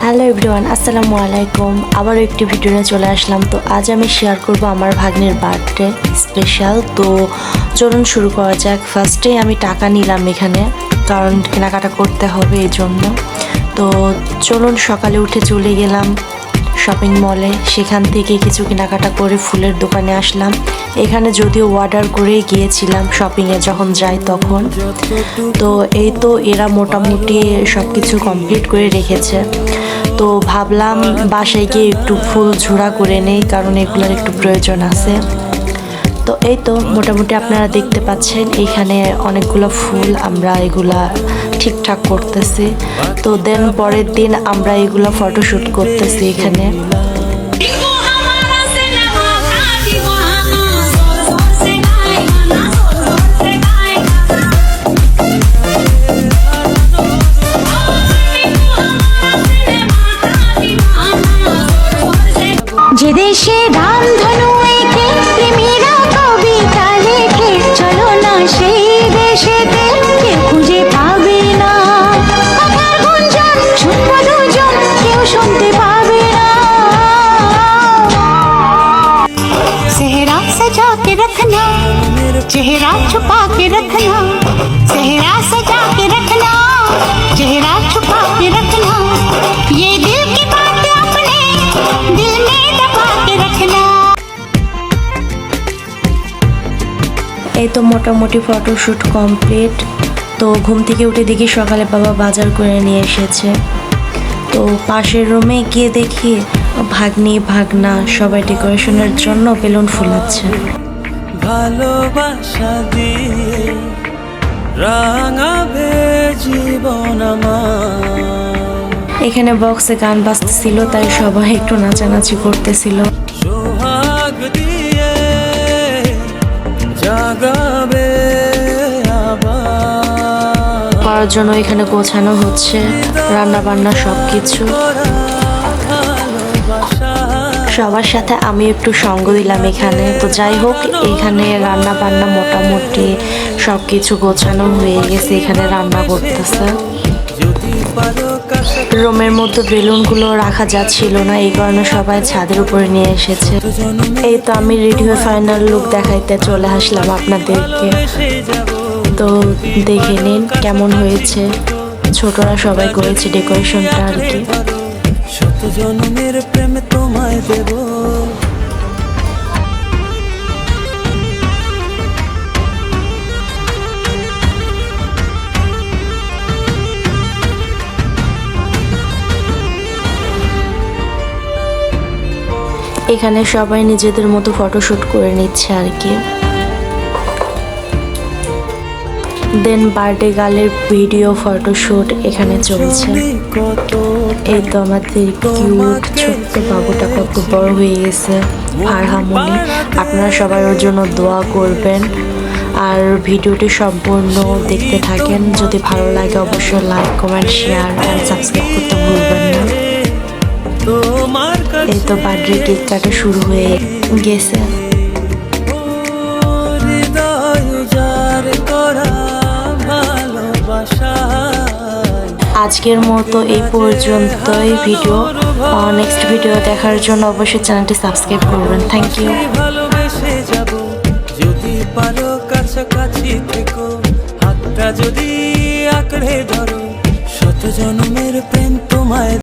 Hello everyone, আসসালামু আলাইকুম। আবারও একটি ভিডিও নিয়ে চলে আসলাম। তো আজ আমি শেয়ার করব আমার ভাগ্নের বার্থডে স্পেশাল। তো চলুন শুরু করা যাক। ফার্স্টেই আমি টাকা নিলাম এখানে, কারণ কেনাকাটা করতে হবে এই জন্য। তো চলুন সকালে উঠে চলে গেলাম শপিং মলে। সেখান থেকে কিছু কেনাকাটা করে ফুলের দোকানে আসলাম। এখানে যদিও অর্ডার করেই গিয়েছিলাম শপিংয়ে যখন যাই তখন। তো এই তো এরা মোটামুটি সব কিছু কমপ্লিট করে রেখেছে। তো ভাবলাম বাসায় গিয়ে একটু ফুল ঝোড়া করে নেই, কারণ এগুলোর একটু প্রয়োজন আছে। তো এই তো মোটামুটি আপনারা দেখতে পাচ্ছেন এখানে অনেকগুলো ফুল আমরা এগুলা ঠিকঠাক করতেছি। তো দেন পরের দিন আমরা এগুলো ফটোশ্যুট করতেছি এখানে। যে দেশে রামধনু এঁকে প্রেমীরা কবিতা লেখে, চলো না সেই দেশেতে কেউ খুঁজে পাবে না। কথার গুঞ্জন শুনবো দুজন, কেউ শুনতে পাবে না। सेहरा सजा के रखना, चेहरा छुपा के रखना, सेहरा सजा के रखना, चेहरा छुपा के रखना, ये दिल की बात अपने दिल में दबा के रखना। এই তো মোটামুটি ফটোশ্যুট কমপ্লিট। তো ঘুম থেকে উঠে দেখি সকালে বাবা বাজার করে নিয়ে এসেছে। তো পাশের রুমে গিয়ে দেখি ভাগ্নি ভাগনা সবাই ডেকোরেশনের জন্য বেলুন ফুলাচ্ছে। ভালোবাসা দিয়ে রাঙাবে জীবন আমার। এখানে বক্সে গান বাজতেছিল, তাই সবাই একটু নাচানাচি করতেছিল। সোহাগ দিয়ে জাগাবে আবার। করার জন্য এখানে গোছানো হচ্ছে রান্না বান্না সবকিছু। সবার সাথে আমি একটু সঙ্গ দিলাম এখানে। তো যাই হোক, এখানে রান্না বান্না মোটামুটি সব কিছু গোছানো হয়ে গেছে। এখানে রান্না করতেছে। রুমের মধ্যে বেলুনগুলো রাখা যাচ্ছিল না, এই কারণে সবাই ছাদের উপরে নিয়ে এসেছে। এই তো আমি রেডি হয়ে ফাইনাল লুক দেখাইতে চলে আসলাম আপনাদেরকে। তো দেখে নিন কেমন হয়েছে। ছোটরা সবাই করেছে ডেকোরেশনটা আর কি। শত জন্মের প্রেম তোমায় দেব। এখানে সবাই নিজেদের মতো ফটোশ্যুট করে নিচ্ছে আর কি। দেন বার্থডে গার্লের ভিডিও ফটোশ্যুট এখানে চলছে। এই তো আমাদের কিউট ছোট্ট বাবুটা কত বড় হয়ে গেছে, ফারহামনি। আপনারা সবাই ওর জন্য দোয়া করবেন আর ভিডিওটি সম্পূর্ণ দেখতে থাকেন। যদি ভালো লাগে অবশ্যই like comment share and subscribe করতে ভুলবেন না। এই তো বার্থডে কেক কাটা শুরু হয়ে গেছে। আজকের মতো এই পর্যন্তই ভিডিও। নেক্সট ভিডিও দেখার জন্য অবশ্যই চ্যানেলটি সাবস্ক্রাইব করবেন। Thank you. ভালোবেসে যাব যদি পারো, কাছাকাছি থেকো, হাতটা যদি আঁকড়ে ধরো, শত জন্মের প্রেম তোমায়।